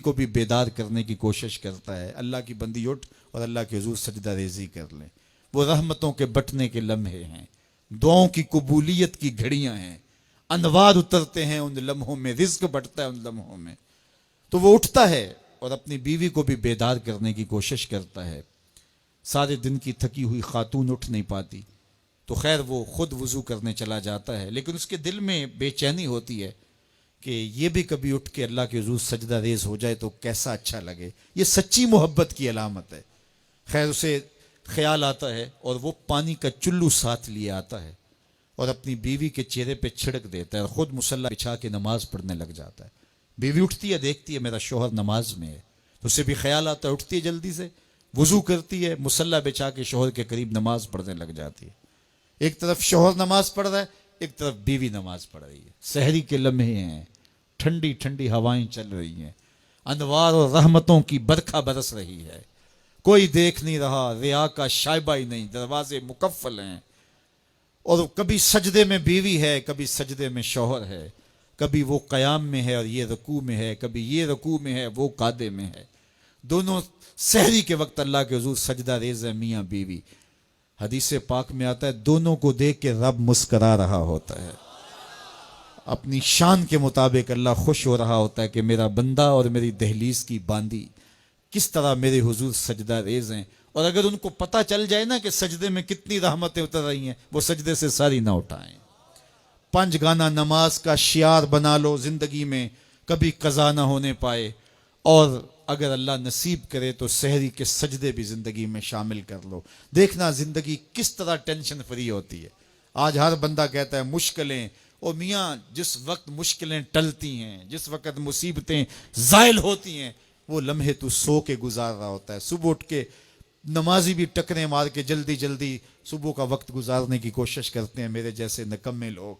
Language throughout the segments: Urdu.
کو بھی بیدار کرنے کی کوشش کرتا ہے، اللہ کی بندی اٹھ اور اللہ کے حضور سجدہ ریزی کر لیں۔ وہ رحمتوں کے بٹنے کے لمحے ہیں، دعاؤں کی قبولیت کی گھڑیاں ہیں، انوار اترتے ہیں ان لمحوں میں، رزق بٹتا ہے ان لمحوں میں۔ تو وہ اٹھتا ہے اور اپنی بیوی کو بھی بیدار کرنے کی کوشش کرتا ہے۔ سارے دن کی تھکی ہوئی خاتون اٹھ نہیں پاتی تو خیر وہ خود وضو کرنے چلا جاتا ہے، لیکن اس کے دل میں بے چینی ہوتی ہے کہ یہ بھی کبھی اٹھ کے اللہ کے حضور سجدہ ریز ہو جائے تو کیسا اچھا لگے۔ یہ سچی محبت کی علامت ہے۔ خیر اسے خیال آتا ہے اور وہ پانی کا چلو ساتھ لیے آتا ہے اور اپنی بیوی کے چہرے پہ چھڑک دیتا ہے اور خود مصلی بچھا کے نماز پڑھنے لگ جاتا ہے۔ بیوی اٹھتی ہے، دیکھتی ہے میرا شوہر نماز میں ہے، تو اسے بھی خیال آتا ہے، اٹھتی ہے جلدی سے، وضو کرتی ہے، مصلی بچھا کے شوہر کے قریب نماز پڑھنے لگ جاتی ہے۔ ایک طرف شوہر نماز پڑھ رہا ہے، ایک طرف بیوی نماز پڑھ رہی ہے۔ سحری کے لمحے ہیں، ٹھنڈی ٹھنڈی ہوائیں چل رہی ہیں، انوار اور رحمتوں کی برکھا برس رہی ہے، کوئی دیکھ نہیں رہا، ریا کا شائبہ ہی نہیں، دروازے مکفل ہیں، اور کبھی سجدے میں بیوی ہے، کبھی سجدے میں شوہر ہے، کبھی وہ قیام میں ہے اور یہ رکوع میں ہے، کبھی یہ رکوع میں ہے وہ قعدے میں ہے۔ دونوں سحری کے وقت اللہ کے حضور سجدہ ریز ہے، میاں بیوی۔ حدیث پاک میں آتا ہے دونوں کو دیکھ کے رب مسکرا رہا ہوتا ہے، اپنی شان کے مطابق اللہ خوش ہو رہا ہوتا ہے کہ میرا بندہ اور میری دہلیز کی باندی کس طرح میرے حضور سجدہ ریز ہیں۔ اور اگر ان کو پتہ چل جائے نا کہ سجدے میں کتنی رحمتیں اتر رہی ہیں، وہ سجدے سے ساری نہ اٹھائیں۔ 5 گانا نماز کا شعار بنا لو زندگی میں، کبھی قضا نہ ہونے پائے، اور اگر اللہ نصیب کرے تو سحری کے سجدے بھی زندگی میں شامل کر لو۔ دیکھنا زندگی کس طرح ٹینشن فری ہوتی ہے۔ آج ہر بندہ کہتا ہے مشکلیں، اور میاں جس وقت مشکلیں ٹلتی ہیں، جس وقت مصیبتیں زائل ہوتی ہیں، وہ لمحے تو سو کے گزار رہا ہوتا ہے۔ صبح اٹھ کے نمازی بھی ٹکریں مار کے جلدی جلدی صبح کا وقت گزارنے کی کوشش کرتے ہیں میرے جیسے نکمے لوگ،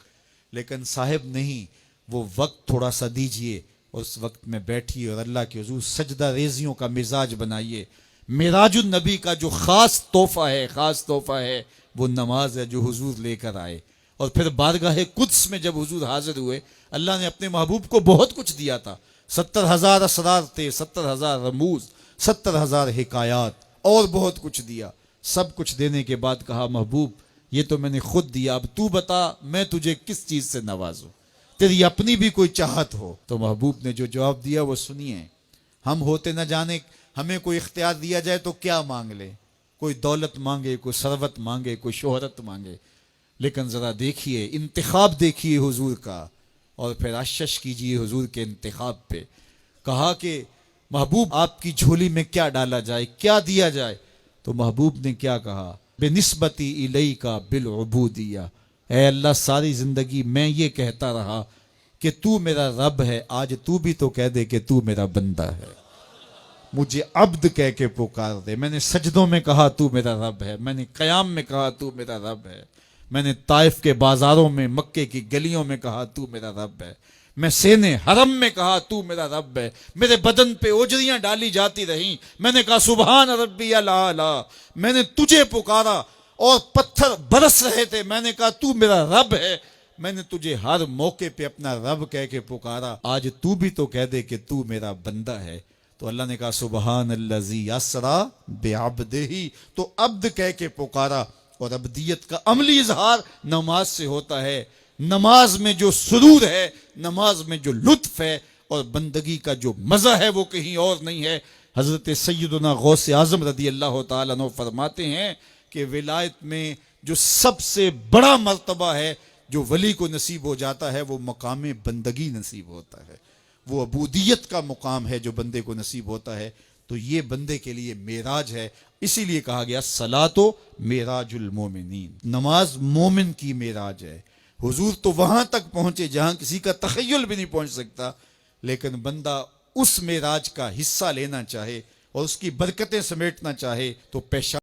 لیکن صاحب نہیں، وہ وقت تھوڑا سا دیجئے، اس وقت میں بیٹھیے اور اللہ کے حضور سجدہ ریزیوں کا مزاج بنائیے۔ معراج النبی کا جو خاص تحفہ ہے وہ نماز ہے جو حضور لے کر آئے۔ اور پھر بارگاہ قدس میں جب حضور حاضر ہوئے، اللہ نے اپنے محبوب کو بہت کچھ دیا تھا، 70,000 اسرار تھے، 70,000 رموز، 70,000 حکایات، اور بہت کچھ دیا۔ سب کچھ دینے کے بعد کہا محبوب یہ تو میں نے خود دیا، اب تو بتا میں تجھے کس چیز سے نوازوں، تیری اپنی بھی کوئی چاہت ہو۔ تو محبوب نے جو جواب دیا وہ سنیے۔ ہم ہوتے نہ جانے ہمیں کوئی اختیار دیا جائے تو کیا مانگ لے، کوئی دولت مانگے، کوئی ثروت مانگے، کوئی شہرت مانگے، لیکن ذرا دیکھیے انتخاب دیکھیے حضور کا، اور پھر اشش کیجیے حضور کے انتخاب پہ۔ کہا کہ محبوب آپ کی جھولی میں کیا ڈالا جائے، کیا دیا جائے؟ تو محبوب نے کیا کہا؟ بنسبتی الیک بالعبودیہ، اے اللہ ساری زندگی میں یہ کہتا رہا کہ تو میرا رب ہے، آج تو بھی تو کہہ دے کہ تو میرا بندہ ہے، مجھے عبد کہہ کے پکار دے۔ میں نے سجدوں میں کہا تو میرا رب ہے، میں نے قیام میں کہا تو میرا رب ہے، میں نے طائف کے بازاروں میں، مکے کی گلیوں میں کہا تو میرا رب ہے، میں سینے حرم میں کہا تو میرا رب ہے، میرے بدن پہ اوجریاں ڈالی جاتی رہیں، میں نے کہا سبحان ربی الاعلی، میں نے تجھے پکارا اور پتھر برس رہے تھے، میں نے کہا تو میرا رب ہے، میں نے تجھے ہر موقع پہ اپنا رب کہہ کے پکارا، آج تو بھی تو کہہ دے کہ تو میرا بندہ ہے۔ تو اللہ نے کہا سبحان الذی اسری بعبدہ، تو عبد کہہ کے پکارا۔ اور عبدیت کا عملی اظہار نماز سے ہوتا ہے۔ نماز میں جو سرور ہے، نماز میں جو لطف ہے، اور بندگی کا جو مزہ ہے وہ کہیں اور نہیں ہے۔ حضرت سیدنا غوث اعظم رضی اللہ تعالیٰ عنہ فرماتے ہیں کہ ولایت میں جو سب سے بڑا مرتبہ ہے جو ولی کو نصیب ہو جاتا ہے، وہ مقام بندگی نصیب ہوتا ہے، وہ عبودیت کا مقام ہے جو بندے کو نصیب ہوتا ہے۔ تو یہ بندے کے لیے معراج ہے، اسی لیے کہا گیا صلاۃ معراج المومنین، نماز مومن کی معراج ہے۔ حضور تو وہاں تک پہنچے جہاں کسی کا تخیل بھی نہیں پہنچ سکتا، لیکن بندہ اس معراج کا حصہ لینا چاہے اور اس کی برکتیں سمیٹنا چاہے تو پیشہ